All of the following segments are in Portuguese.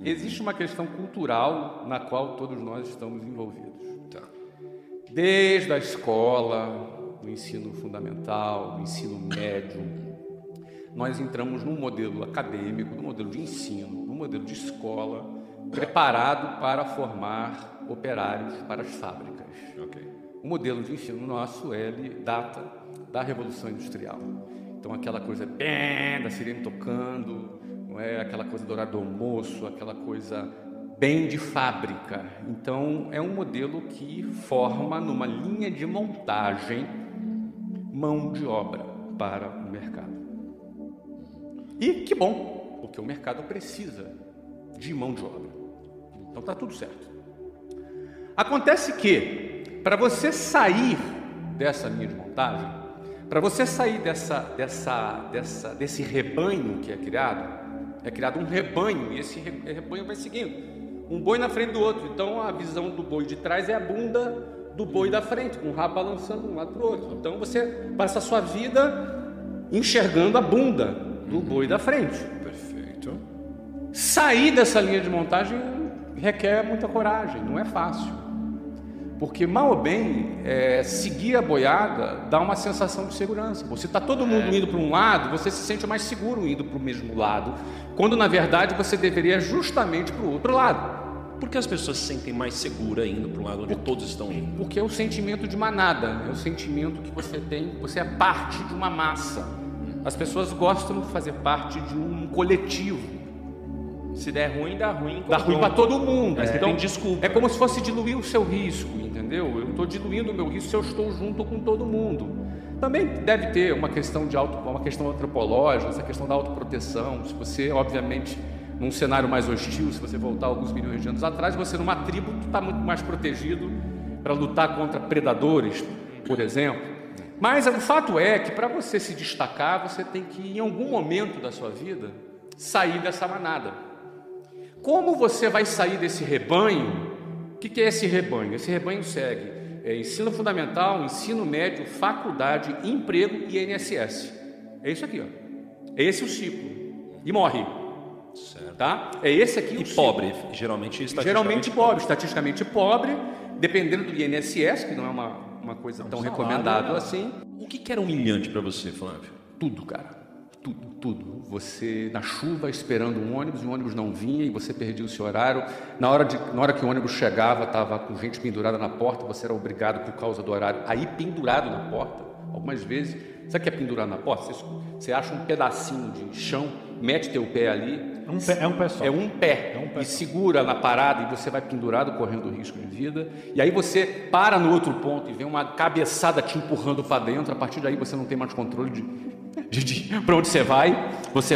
Existe uma questão cultural na qual todos nós estamos envolvidos. Tá. Desde a escola, do ensino fundamental, do ensino médio, nós entramos num modelo acadêmico, num modelo de ensino, num modelo de escola, preparado para formar operários para as fábricas. Ok. O modelo de ensino nosso, ele data da Revolução Industrial. Então, aquela coisa bem da sirene tocando, não é aquela coisa do horário do almoço, aquela coisa bem de fábrica. Então, é um modelo que forma numa linha de montagem mão de obra para o mercado. E que bom, porque o mercado precisa de mão de obra. Então, está tudo certo. Acontece que, para você sair dessa linha de montagem, para você sair desse rebanho que é criado um rebanho, e esse rebanho vai seguindo, um boi na frente do outro. Então a visão do boi de trás é a bunda do boi da frente, com o rabo balançando de um lado para o outro. Então você passa a sua vida enxergando a bunda do boi da frente. Perfeito. Sair dessa linha de montagem requer muita coragem, não é fácil. Porque, mal ou bem, seguir a boiada dá uma sensação de segurança. Você está todo mundo indo para um lado, você se sente mais seguro indo para o mesmo lado, quando, na verdade, você deveria justamente para o outro lado. Por que as pessoas se sentem mais seguras indo para um lado onde todos estão indo? Porque é o sentimento de manada, é o sentimento que você tem, você é parte de uma massa. As pessoas gostam de fazer parte de um coletivo. Se der ruim, dá ruim. Dá ruim para todo mundo. Então, tem desculpa. É como se fosse diluir o seu risco, entendeu? Eu estou diluindo o meu risco se eu estou junto com todo mundo. Também deve ter uma questão uma questão antropológica, essa questão da autoproteção. Se você, obviamente, num cenário mais hostil, se você voltar alguns milhões de anos atrás, você numa tribo está muito mais protegido para lutar contra predadores, por exemplo. Mas o fato é que para você se destacar, você tem que, em algum momento da sua vida, sair dessa manada. Como você vai sair desse rebanho? O que é esse rebanho? Esse rebanho segue ensino fundamental, ensino médio, faculdade, emprego e INSS. É isso aqui, ó. É esse o ciclo. E morre. Certo. Tá? É esse aqui o ciclo. Pobre, geralmente estatisticamente pobre, dependendo do INSS, que não é uma coisa tão recomendável assim. O que era humilhante para você, Flávio? Tudo, cara. Tudo. Você na chuva esperando um ônibus, e o ônibus não vinha e você perdia o seu horário. Na hora que o ônibus chegava, estava com gente pendurada na porta, você era obrigado por causa do horário a ir pendurado na porta. Algumas vezes, sabe o que é pendurado na porta? Você acha um pedacinho de chão, mete teu pé ali. É um pé só. É um pé e segura na parada e você vai pendurado correndo risco de vida. E aí você para no outro ponto e vem uma cabeçada te empurrando para dentro. A partir daí você não tem mais controle de para onde você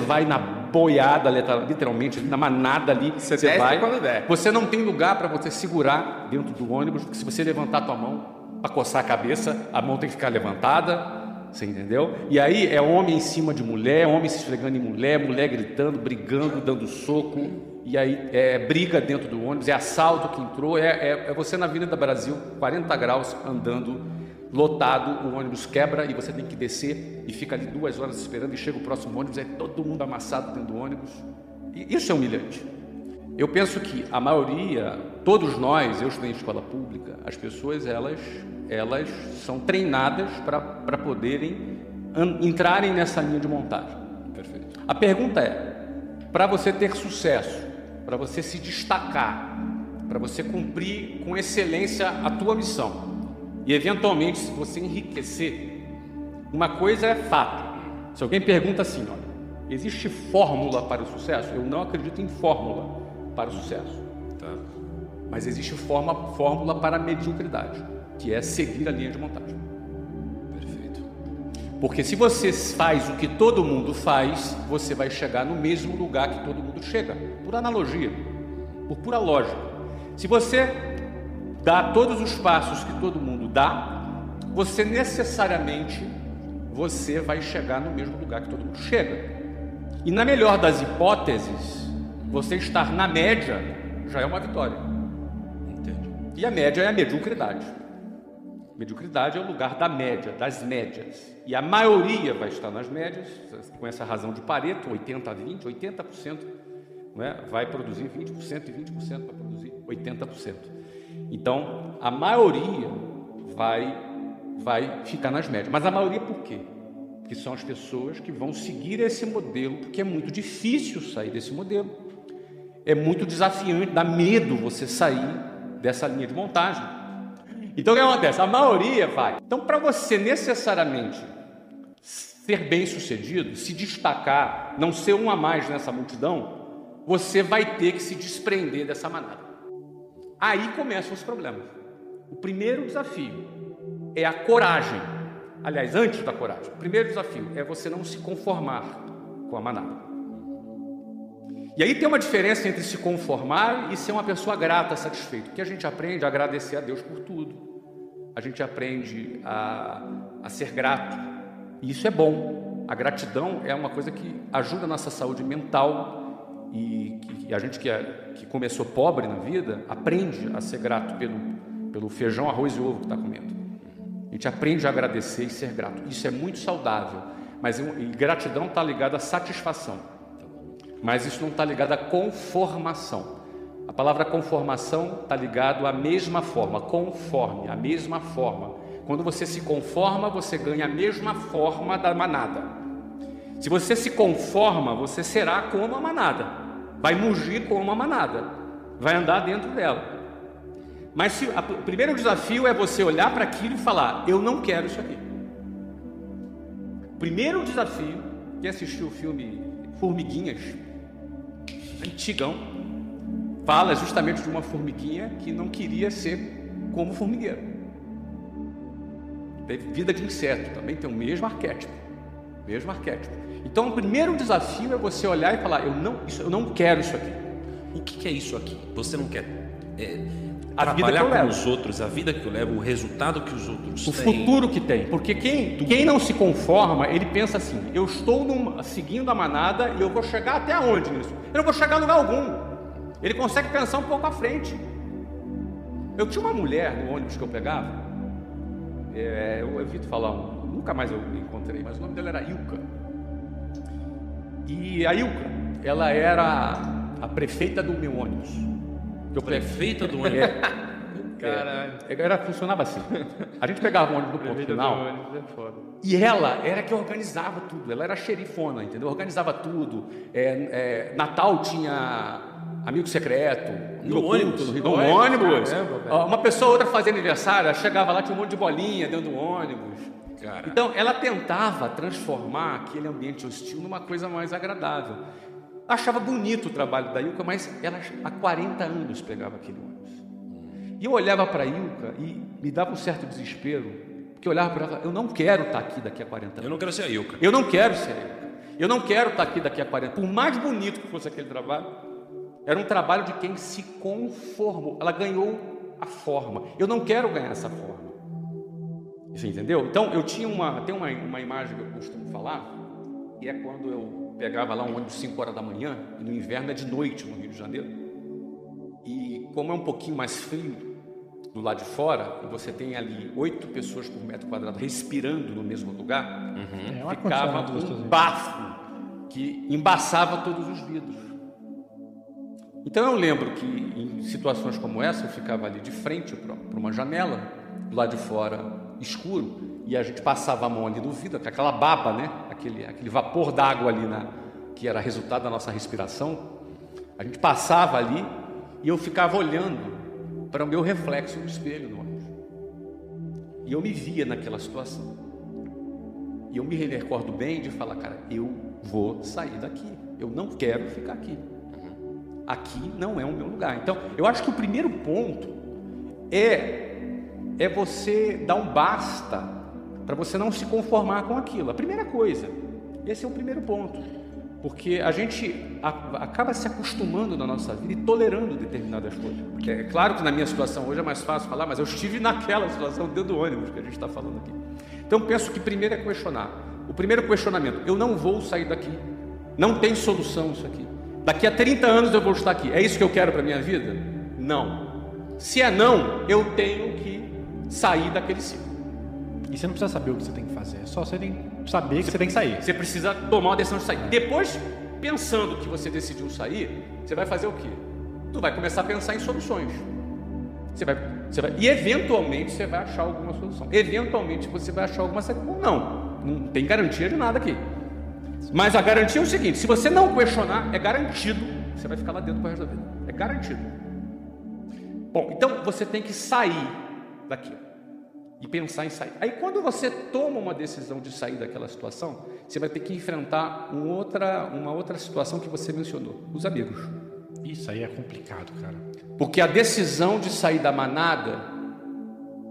vai na boiada, literalmente, na manada ali, você vai, quando der. Você não tem lugar para você segurar dentro do ônibus, porque se você levantar a tua mão para coçar a cabeça, a mão tem que ficar levantada, você entendeu? E aí é homem em cima de mulher, homem se esfregando em mulher, mulher gritando, brigando, dando soco, e aí é briga dentro do ônibus, é assalto que entrou, é você na Avenida Brasil, 40 graus, andando, lotado, o ônibus quebra e você tem que descer e fica ali 2 horas esperando e chega o próximo ônibus, é todo mundo amassado dentro do ônibus. E isso é humilhante. Eu penso que a maioria, todos nós, eu estudei em escola pública, as pessoas elas são treinadas para poderem entrarem nessa linha de montagem. Perfeito. A pergunta é, para você ter sucesso, para você se destacar, para você cumprir com excelência a tua missão, e eventualmente, se você enriquecer, uma coisa é fato. Se alguém pergunta assim, olha, existe fórmula para o sucesso? Eu não acredito em fórmula para o sucesso. Tá. Mas existe fórmula para a mediocridade, que é seguir a linha de montagem. Perfeito. Porque se você faz o que todo mundo faz, você vai chegar no mesmo lugar que todo mundo chega, por analogia, por pura lógica. Se você dá todos os passos que todo mundo dá, você necessariamente vai chegar no mesmo lugar que todo mundo chega. E na melhor das hipóteses, você estar na média já é uma vitória. Entendi. E a média é a mediocridade. Mediocridade é o lugar da média, das médias. E a maioria vai estar nas médias, com essa razão de Pareto, 80-20, 80% não é? Vai produzir 20% e 20% vai produzir 80%. Então, a maioria vai ficar nas médias. Mas a maioria por quê? Porque são as pessoas que vão seguir esse modelo, porque é muito difícil sair desse modelo. É muito desafiante, dá medo você sair dessa linha de montagem. Então, o que acontece? A maioria vai. Então, para você necessariamente ser bem-sucedido, se destacar, não ser um a mais nessa multidão, você vai ter que se desprender dessa manada. Aí começam os problemas. O primeiro desafio é a coragem. Aliás, antes da coragem, o primeiro desafio é você não se conformar com a manada. E aí tem uma diferença entre se conformar e ser uma pessoa grata, satisfeita. Porque a gente aprende a agradecer a Deus por tudo. A gente aprende a ser grato. E isso é bom. A gratidão é uma coisa que ajuda a nossa saúde mental. E a gente que começou pobre na vida, aprende a ser grato pelo feijão, arroz e ovo que está comendo. A gente aprende a agradecer e ser grato. Isso é muito saudável. Mas gratidão está ligada à satisfação. Mas isso não está ligado à conformação. A palavra conformação está ligado à mesma forma, conforme, a mesma forma. Quando você se conforma, você ganha a mesma forma da manada. Se você se conforma, você será como a manada. Vai mugir como a manada. Vai andar dentro dela. Mas o primeiro desafio é você olhar para aquilo e falar, eu não quero isso aqui. O primeiro desafio, quem assistiu o filme Formiguinhas, antigão, fala justamente de uma formiguinha que não queria ser como formigueiro. Teve vida de inseto, também tem o mesmo arquétipo. Então, o primeiro desafio é você olhar e falar, eu não quero isso aqui. O que é isso aqui? Você não quer a vida trabalhar que eu com levo. os outros, a vida que eu levo, o resultado que os outros O têm. futuro que tem. Porque quem não se conforma, ele pensa assim, eu estou seguindo a manada e eu vou chegar até onde nisso? Eu não vou chegar a lugar algum. Ele consegue pensar um pouco à frente. Eu tinha uma mulher no ônibus que eu pegava, eu evito falar, nunca mais eu encontrei, mas o nome dela era Ilka. E a Ilka, ela era a prefeita do meu ônibus. Prefeita do ônibus. Caralho. Funcionava assim. A gente pegava o ônibus do ponto final. E ela era que organizava tudo. Ela era xerifona, entendeu? Organizava tudo. Natal tinha amigo secreto. No ônibus? No ônibus. Uma pessoa ou outra fazia aniversário, ela chegava lá, tinha um monte de bolinha dentro do ônibus. Cara. Então, ela tentava transformar aquele ambiente hostil numa coisa mais agradável. Achava bonito o trabalho da Ilka, mas ela há 40 anos pegava aquele ônibus. E eu olhava para a Ilka e me dava um certo desespero, porque eu olhava para ela e falava, eu não quero estar aqui daqui a 40 anos. Eu não quero ser a Ilka. Eu não quero ser a Ilka. Eu não quero estar aqui daqui a 40 anos. Por mais bonito que fosse aquele trabalho, era um trabalho de quem se conformou. Ela ganhou a forma. Eu não quero ganhar essa forma. Você entendeu? Então, tem uma imagem que eu costumo falar, que é quando eu pegava lá um ônibus 5 horas da manhã, e no inverno é de noite no Rio de Janeiro, e como é um pouquinho mais frio do lado de fora, e você tem ali 8 pessoas por metro quadrado respirando no mesmo lugar, ficava um bafo que embaçava todos os vidros. Então eu lembro que em situações como essa, eu ficava ali de frente para uma janela, do lado de fora escuro, e a gente passava a mão ali no vidro, aquela baba, né? Aquele vapor d'água ali, que era resultado da nossa respiração, a gente passava ali e eu ficava olhando para o meu reflexo no espelho no ônibus. E eu me via naquela situação. E eu me recordo bem de falar, cara, eu vou sair daqui, eu não quero ficar aqui. Aqui não é o meu lugar. Então, eu acho que o primeiro ponto é você dar um basta para você não se conformar com aquilo. A primeira coisa, esse é o primeiro ponto, porque a gente acaba se acostumando na nossa vida e tolerando determinadas coisas. Porque é claro que na minha situação hoje é mais fácil falar, mas eu estive naquela situação dentro do ônibus que a gente está falando aqui. Então penso que primeiro é questionar. O primeiro questionamento, eu não vou sair daqui, não tem solução isso aqui. Daqui a 30 anos eu vou estar aqui, é isso que eu quero para a minha vida? Não. Se é não, eu tenho que sair daquele ciclo. E você não precisa saber o que você tem que fazer, é só você tem que saber que você tem que sair. Você precisa tomar uma decisão de sair. Depois, pensando que você decidiu sair, você vai fazer o quê? Tu vai começar a pensar em soluções. E eventualmente você vai achar alguma solução. Eventualmente você vai achar alguma solução. Não tem garantia de nada aqui. Mas a garantia é o seguinte: se você não questionar, é garantido, você vai ficar lá dentro para o resto da vida. É garantido. Bom, então você tem que sair daqui e pensar em sair. Aí quando você toma uma decisão de sair daquela situação, você vai ter que enfrentar uma outra situação que você mencionou: os amigos. Isso aí é complicado, cara. Porque a decisão de sair da manada,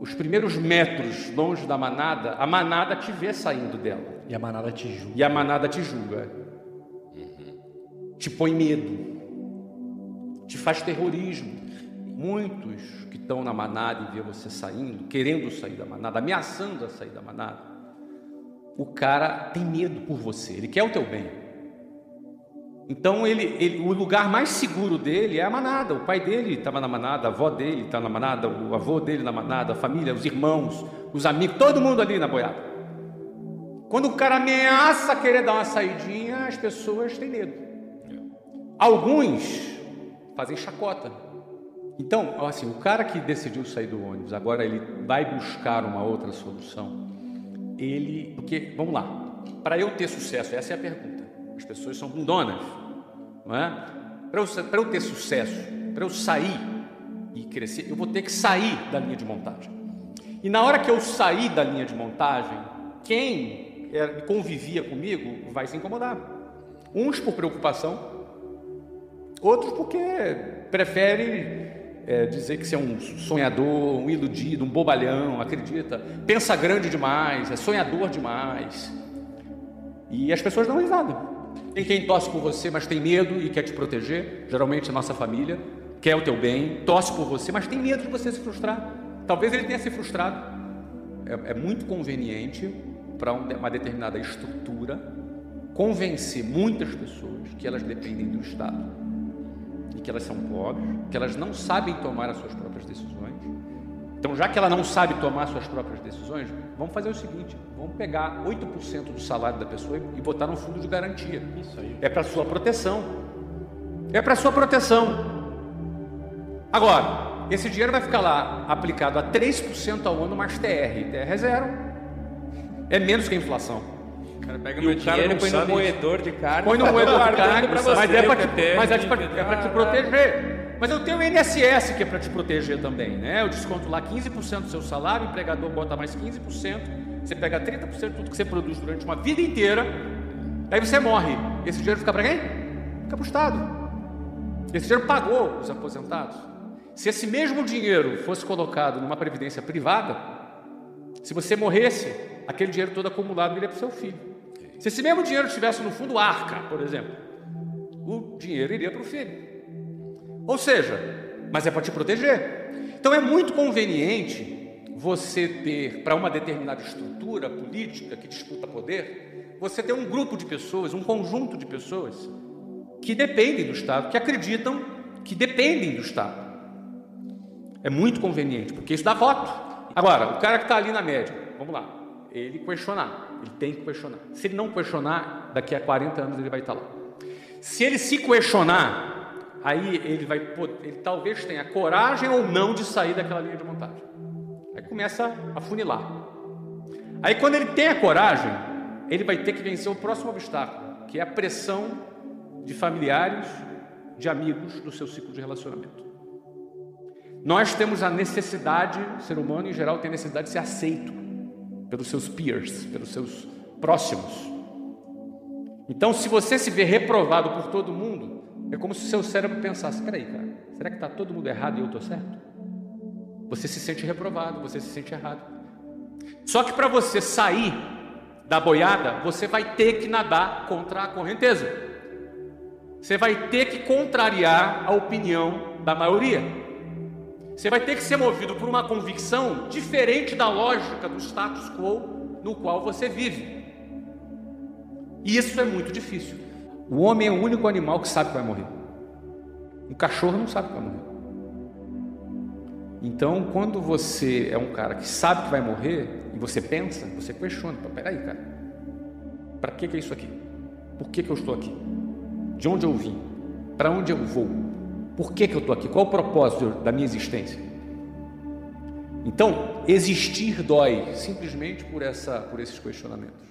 os primeiros metros longe da manada, a manada te vê saindo dela. E a manada te julga. E a manada te julga. Te põe medo. Te faz terrorismo. Muitos que estão na manada e vê você saindo, querendo sair da manada, ameaçando a sair da manada, o cara tem medo por você, ele quer o teu bem. Então o lugar mais seguro dele é a manada. O pai dele estava na manada, a avó dele está na manada, o avô dele na manada, a família, os irmãos, os amigos, todo mundo ali na boiada. Quando o cara ameaça querer dar uma saidinha, as pessoas têm medo. Alguns fazem chacota. Então, assim, o cara que decidiu sair do ônibus, agora ele vai buscar uma outra solução. Porque, vamos lá, para eu ter sucesso, essa é a pergunta. As pessoas são bundonas, não é? Para eu ter sucesso, para eu sair e crescer, eu vou ter que sair da linha de montagem. E na hora que eu sair da linha de montagem, quem convivia comigo vai se incomodar. Uns por preocupação, outros porque prefere dizer que você é um sonhador, um iludido, um bobalhão, acredita, pensa grande demais, é sonhador demais. E as pessoas dão risada. Tem quem torce por você, mas tem medo e quer te proteger. Geralmente a nossa família quer o teu bem, torce por você, mas tem medo de você se frustrar. Talvez ele tenha se frustrado. É muito conveniente para uma determinada estrutura convencer muitas pessoas que elas dependem do Estado e que elas são pobres, que elas não sabem tomar as suas próprias decisões. Então, já que ela não sabe tomar suas próprias decisões, vamos fazer o seguinte: vamos pegar 8% do salário da pessoa e botar no fundo de garantia. Isso aí. É para sua proteção. É para sua proteção. Agora, esse dinheiro vai ficar lá aplicado a 3% ao ano mais TR. TR é zero. É menos que a inflação. O cara pega meu dinheiro e põe no moedor de carne. Põe no moedor de carne, pra você, mas é para te proteger. Mas eu tenho o INSS que é para te proteger também, né? Eu desconto lá 15% do seu salário, o empregador bota mais 15%, você pega 30% de tudo que você produz durante uma vida inteira, aí você morre. Esse dinheiro fica para quem? Fica para o Estado. Esse dinheiro pagou os aposentados. Se esse mesmo dinheiro fosse colocado numa previdência privada, se você morresse, aquele dinheiro todo acumulado iria para o seu filho. Se esse mesmo dinheiro estivesse no fundo Arca, por exemplo, o dinheiro iria para o filho. Ou seja, mas é para te proteger. Então é muito conveniente você ter, para uma determinada estrutura política que disputa poder, você ter um grupo de pessoas, um conjunto de pessoas que dependem do Estado, que acreditam que dependem do Estado. É muito conveniente, porque isso dá voto. Agora, o cara que está ali na média, vamos lá, ele questionar, ele tem que questionar. Se ele não questionar, daqui a 40 anos ele vai estar lá. Se ele se questionar, aí ele talvez tenha coragem ou não de sair daquela linha de montagem. Aí começa a funilar. Aí quando ele tem a coragem, ele vai ter que vencer o próximo obstáculo, que é a pressão de familiares, de amigos do seu ciclo de relacionamento. Nós temos a necessidade, o ser humano em geral tem a necessidade de ser aceito pelos seus peers, pelos seus próximos. Então, se você se vê reprovado por todo mundo, é como se o seu cérebro pensasse: espera aí, cara, será que está todo mundo errado e eu estou certo? Você se sente reprovado, você se sente errado. Só que para você sair da boiada, você vai ter que nadar contra a correnteza. Você vai ter que contrariar a opinião da maioria. Você vai ter que ser movido por uma convicção diferente da lógica do status quo no qual você vive. E isso é muito difícil. O homem é o único animal que sabe que vai morrer. Um cachorro não sabe que vai morrer. Então, quando você é um cara que sabe que vai morrer e você pensa, você questiona: peraí, cara, para que é isso aqui? Por que eu estou aqui? De onde eu vim? Para onde eu vou? Por que eu estou aqui? Qual o propósito da minha existência? Então, existir dói simplesmente por esses questionamentos.